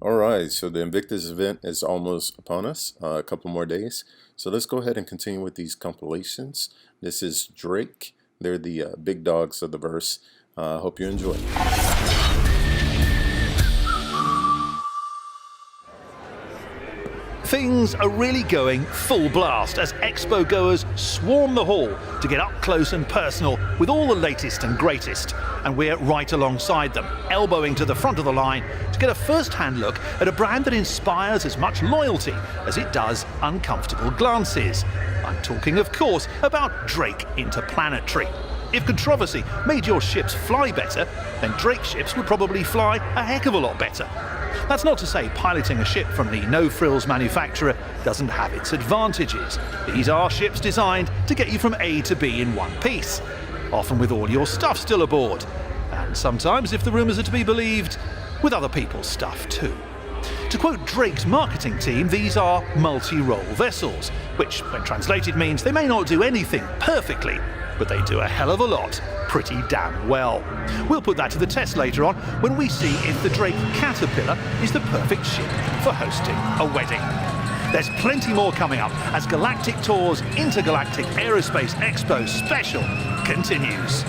All right, so the Invictus event is almost upon us, a couple more days. So let's go ahead and continue with these compilations. This is Drake. They're the big dogs of the verse. Hope you enjoy. Things are really going full blast as expo goers swarm the hall to get up close and personal with all the latest and greatest. And we're right alongside them, elbowing to the front of the line to get a first-hand look at a brand that inspires as much loyalty as it does uncomfortable glances. I'm talking, of course, about Drake Interplanetary. If controversy made your ships fly better, then Drake ships would probably fly a heck of a lot better. That's not to say piloting a ship from the no-frills manufacturer doesn't have its advantages. These are ships designed to get you from A to B in one piece, often with all your stuff still aboard, and sometimes, if the rumours are to be believed, with other people's stuff too. To quote Drake's marketing team, these are multi-role vessels, which, when translated, means they may not do anything perfectly, but they do a hell of a lot pretty damn well. We'll put that to the test later on when we see if the Drake Caterpillar is the perfect ship for hosting a wedding. There's plenty more coming up as Galactic Tour's Intergalactic Aerospace Expo special continues.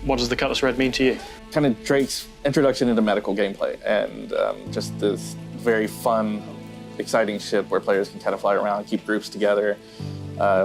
What does the Cutlass Red mean to you? Kind of Drake's introduction into medical gameplay, and just this very fun, exciting ship where players can kind of fly around, keep groups together,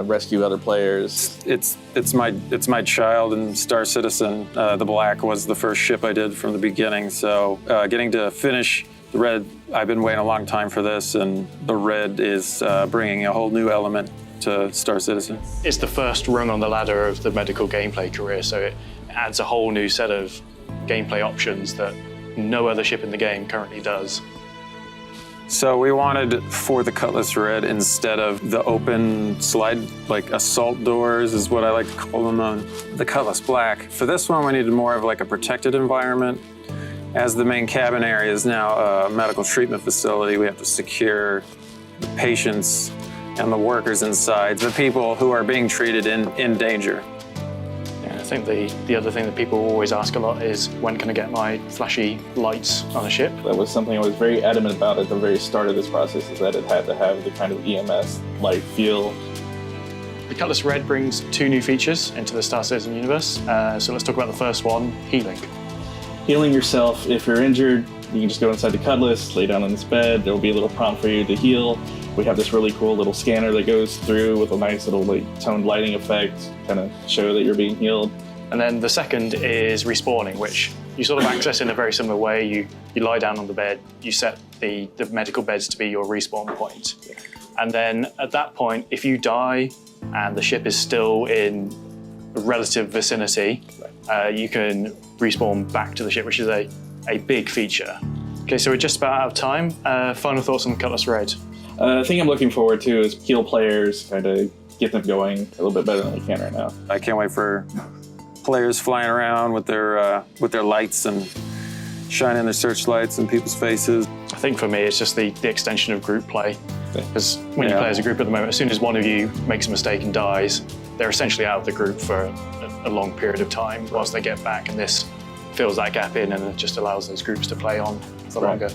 rescue other players. It's my child and Star Citizen. The Black was the first ship I did from the beginning, so getting to finish the Red, I've been waiting a long time for this, and the Red is bringing a whole new element to Star Citizen. It's the first rung on the ladder of the medical gameplay career, so it adds a whole new set of gameplay options that no other ship in the game currently does. So we wanted for the Cutlass Red, instead of the open slide, like assault doors is what I like to call them on the Cutlass Black. For this one, we needed more of like a protected environment. As the main cabin area is now a medical treatment facility, we have to secure the patients and the workers inside, the people who are being treated in danger. I think the other thing that people always ask a lot is, when can I get my flashy lights on a ship? That was something I was very adamant about at the very start of this process, is that it had to have the kind of EMS light feel. The Cutlass Red brings 2 new features into the Star Citizen universe. So let's talk about the first one, healing. Healing yourself. If you're injured, you can just go inside the Cutlass, lay down on this bed, there'll be a little prompt for you to heal. We have this really cool little scanner that goes through with a nice little toned lighting effect, kind of show that you're being healed. And then the second is respawning, which you sort of access in a very similar way. You lie down on the bed, you set the medical beds to be your respawn point. And then at that point, if you die and the ship is still in a relative vicinity, you can respawn back to the ship, which is a big feature. Okay, so we're just about out of time. Final thoughts on the Cutlass Red? The thing I'm looking forward to is heal players, kind of get them going a little bit better than we can right now. I can't wait for players flying around with their lights and shining their searchlights in people's faces. I think for me, it's just the extension of group play. Because when you play as a group at the moment, as soon as one of you makes a mistake and dies, they're essentially out of the group for a long period of time whilst they get back, and this fills that gap in and it just allows those groups to play on for longer.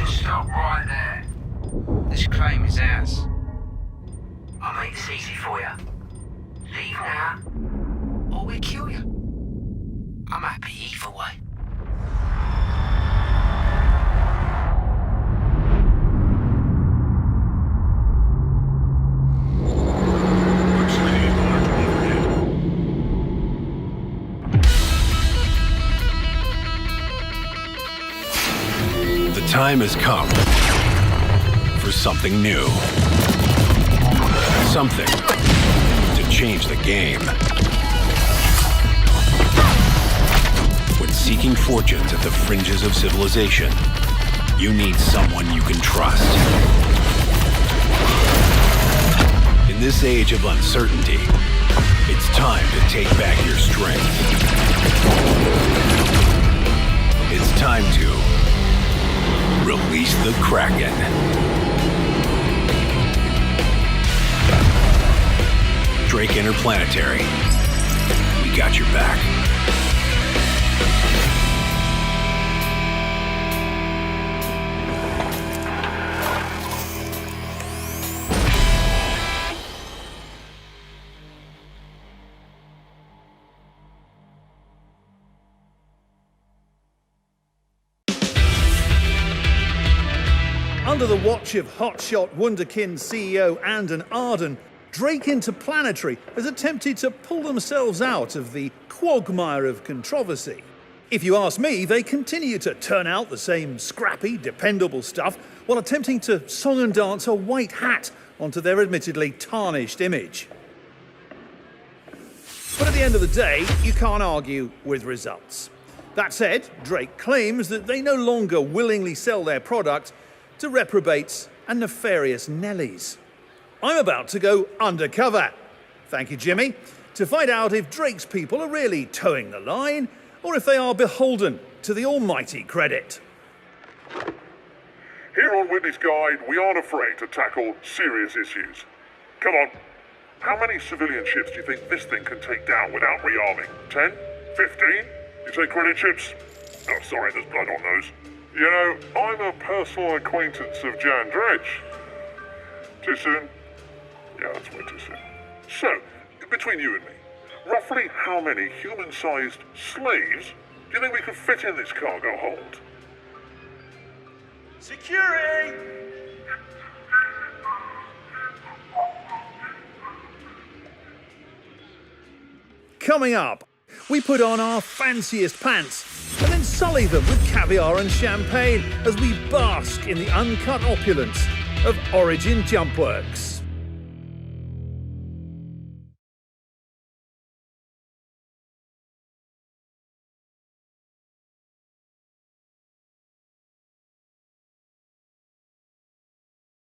Stop right there. This claim is ours. I'll make this easy for you. Leave now, or we'll kill you. I'm happy either way. The time has come for something new. Something to change the game. When seeking fortunes at the fringes of civilization, you need someone you can trust. In this age of uncertainty, it's time to take back your strength. It's time to release the Kraken. Drake Interplanetary. We got your back. Under the watch of hotshot wunderkind CEO Andon Arden, Drake Interplanetary has attempted to pull themselves out of the quagmire of controversy. If you ask me, they continue to turn out the same scrappy, dependable stuff while attempting to song and dance a white hat onto their admittedly tarnished image. But at the end of the day, you can't argue with results. That said, Drake claims that they no longer willingly sell their product to reprobates and nefarious Nellies. I'm about to go undercover, thank you Jimmy, to find out if Drake's people are really towing the line or if they are beholden to the almighty credit. Here on Witness Guide, we aren't afraid to tackle serious issues. Come on, how many civilian ships do you think this thing can take down without rearming? 10? 15? You take credit ships? Oh, sorry, there's blood on those. You know, I'm a personal acquaintance of Jan Dredge. Too soon? Yeah, that's way too soon. So, between you and me, roughly how many human-sized slaves do you think we could fit in this cargo hold? Security! Coming up, we put on our fanciest pants and then sully them with caviar and champagne as we bask in the uncut opulence of Origin Jumpworks.